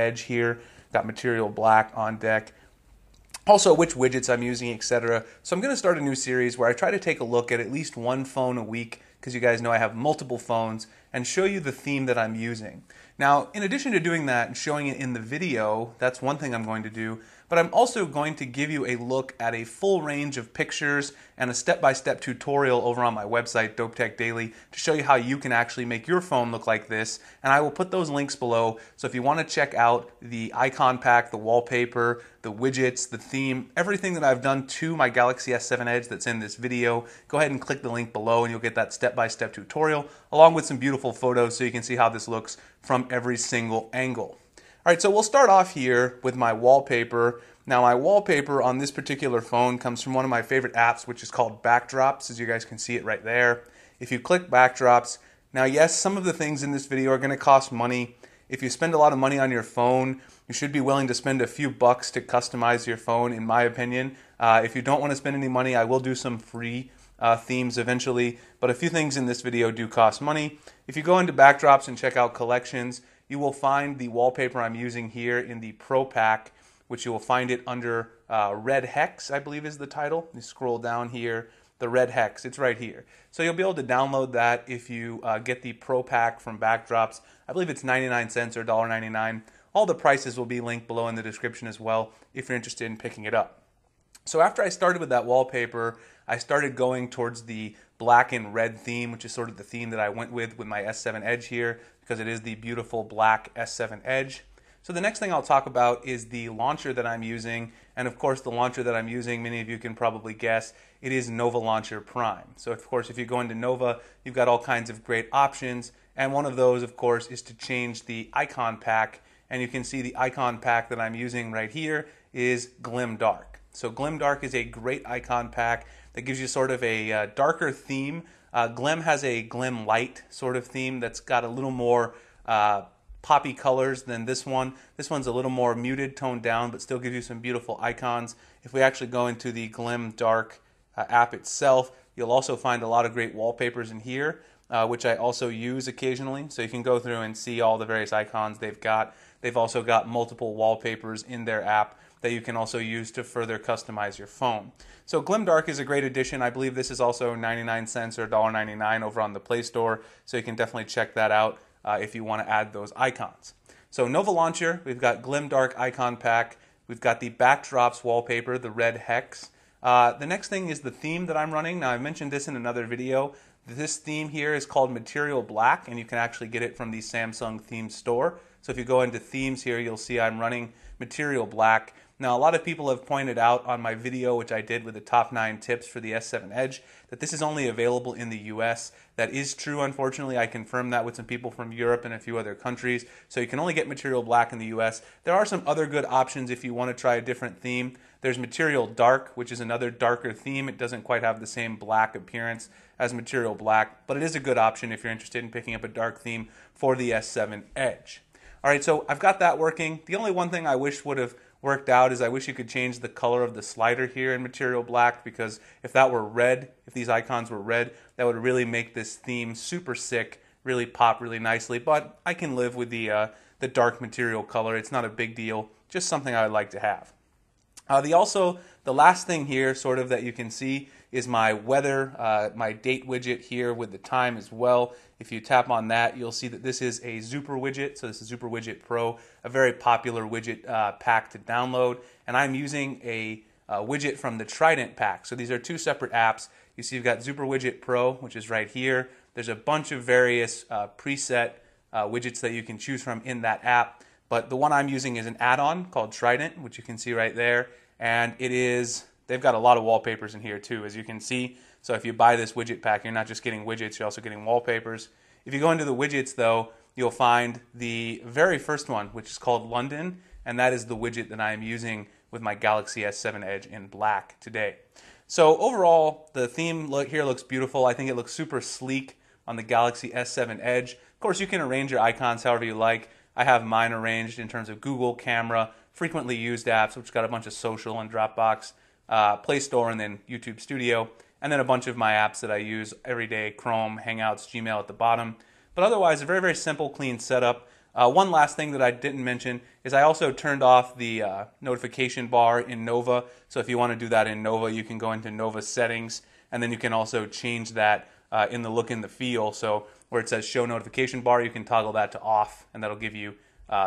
Edge here. Got Material Black on deck. Also, which widgets I'm using, etc. So I'm going to start a new series where I try to take a look at least one phone a week, because you guys know I have multiple phones, and show you the theme that I'm using. Now, in addition to doing that and showing it in the video, that's one thing I'm going to do, but I'm also going to give you a look at a full range of pictures and a step-by-step tutorial over on my website, Dope Tech Daily, to show you how you can actually make your phone look like this. And I will put those links below, so if you want to check out the icon pack, the wallpaper, the widgets, the theme, everything that I've done to my Galaxy S7 Edge that's in this video, go ahead and click the link below and you'll get that step-by-step tutorial along with some beautiful photos so you can see how this looks from every single angle. Alright, so we'll start off here with my wallpaper. Now my wallpaper on this particular phone comes from one of my favorite apps, which is called Backdrops, as you guys can see it right there. If you click Backdrops, now yes, some of the things in this video are going to cost money. If you spend a lot of money on your phone, you should be willing to spend a few bucks to customize your phone, in my opinion. If you don't want to spend any money, I will do some free themes eventually, but a few things in this video do cost money. If you go into Backdrops and check out Collections, you will find the wallpaper I'm using here in the Pro Pack, which you will find it under Red Hex, I believe is the title. You scroll down here, the Red Hex, it's right here. So you'll be able to download that if you get the Pro Pack from Backdrops. I believe it's 99 cents or $1.99. All the prices will be linked below in the description as well if you're interested in picking it up. So after I started with that wallpaper, I started going towards the black and red theme, which is sort of the theme that I went with my S7 Edge here, because it is the beautiful black S7 Edge. So the next thing I'll talk about is the launcher that I'm using, and of course the launcher that I'm using, many of you can probably guess, it is Nova Launcher Prime. So of course if you go into Nova, you've got all kinds of great options, and one of those of course is to change the icon pack, and you can see the icon pack that I'm using right here is Glim Dark. So Glim Dark is a great icon pack that gives you sort of a darker theme. Glim has a Glim Light sort of theme that's got a little more poppy colors than this one. This one's a little more muted, toned down, but still gives you some beautiful icons. If we actually go into the Glim Dark app itself, you'll also find a lot of great wallpapers in here, which I also use occasionally. So you can go through and see all the various icons they've got. They've also got multiple wallpapers in their app that you can also use to further customize your phone. So Glim Dark is a great addition. I believe this is also 99 cents or $1.99 over on the Play Store, so you can definitely check that out if you want to add those icons. So Nova Launcher, we've got Glim Dark icon pack, we've got the Backdrops wallpaper, the Red Hex. The next thing is the theme that I'm running. Now I mentioned this in another video. This theme here is called Material Black, and you can actually get it from the Samsung theme store. So if you go into themes here, you'll see I'm running Material Black. Now, a lot of people have pointed out on my video, which I did with the top 9 tips for the S7 Edge, that this is only available in the US. That is true, unfortunately. I confirmed that with some people from Europe and a few other countries. So you can only get Material Black in the US. There are some other good options if you want to try a different theme. There's Material Dark, which is another darker theme. It doesn't quite have the same black appearance as Material Black, but it is a good option if you're interested in picking up a dark theme for the S7 Edge. Alright, so I've got that working. The only one thing I wish would have worked out is I wish you could change the color of the slider here in Material Black, because if that were red, if these icons were red, that would really make this theme super sick, really pop really nicely. But I can live with the dark material color. It's not a big deal, just something I would like to have. The last thing here sort of that you can see is my weather, my date widget here with the time as well. If you tap on that, you'll see that this is a Zooper widget. So this is Zooper Widget Pro, a very popular widget pack to download. And I'm using a widget from the Trident pack. So these are two separate apps. You see you've got Zooper Widget Pro, which is right here. There's a bunch of various preset widgets that you can choose from in that app. But the one I'm using is an add-on called Trident, which you can see right there. And they've got a lot of wallpapers in here too, as you can see. So if you buy this widget pack, you're not just getting widgets, you're also getting wallpapers. If you go into the widgets though, you'll find the very first one, which is called London, and that is the widget that I am using with my Galaxy S7 Edge in black today. So overall, the theme here looks beautiful. I think it looks super sleek on the Galaxy S7 Edge. Of course, you can arrange your icons however you like. I have mine arranged in terms of Google, Camera, frequently used apps, which got a bunch of social and Dropbox, Play Store, and then YouTube Studio, and then a bunch of my apps that I use every day, Chrome, Hangouts, Gmail at the bottom. But otherwise, a very, very simple, clean setup. One last thing that I didn't mention is I also turned off the notification bar in Nova. So if you want to do that in Nova, you can go into Nova settings, and then you can also change that in the look and the feel. So where it says show notification bar, you can toggle that to off, and that'll give you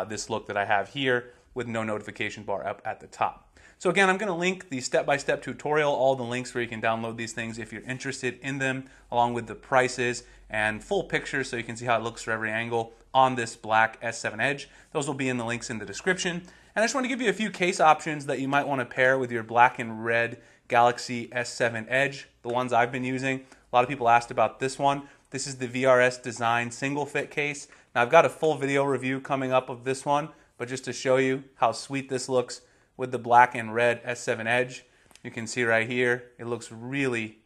this look that I have here with no notification bar up at the top. So again, I'm going to link the step-by-step tutorial, all the links where you can download these things if you're interested in them, along with the prices and full pictures so you can see how it looks from every angle on this black S7 Edge. Those will be in the links in the description. And I just want to give you a few case options that you might want to pair with your black and red Galaxy S7 Edge, the ones I've been using. A lot of people asked about this one. This is the VRS Design single fit case. Now I've got a full video review coming up of this one, but just to show you how sweet this looks with the black and red S7 Edge, you can see right here, it looks really,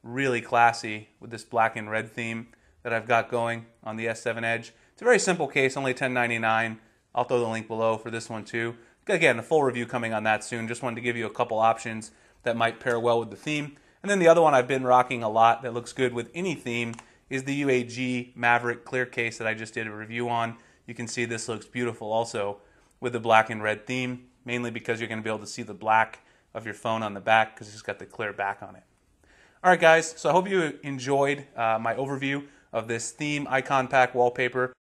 really classy with this black and red theme that I've got going on the S7 Edge. It's a very simple case, only $10.99. I'll throw the link below for this one too. Again, a full review coming on that soon. Just wanted to give you a couple options that might pair well with the theme. And then the other one I've been rocking a lot that looks good with any theme is the UAG Maverick clear case that I just did a review on. You can see this looks beautiful also with the black and red theme, mainly because you're going to be able to see the black of your phone on the back because it's got the clear back on it. All right, guys, so I hope you enjoyed my overview of this theme icon pack wallpaper.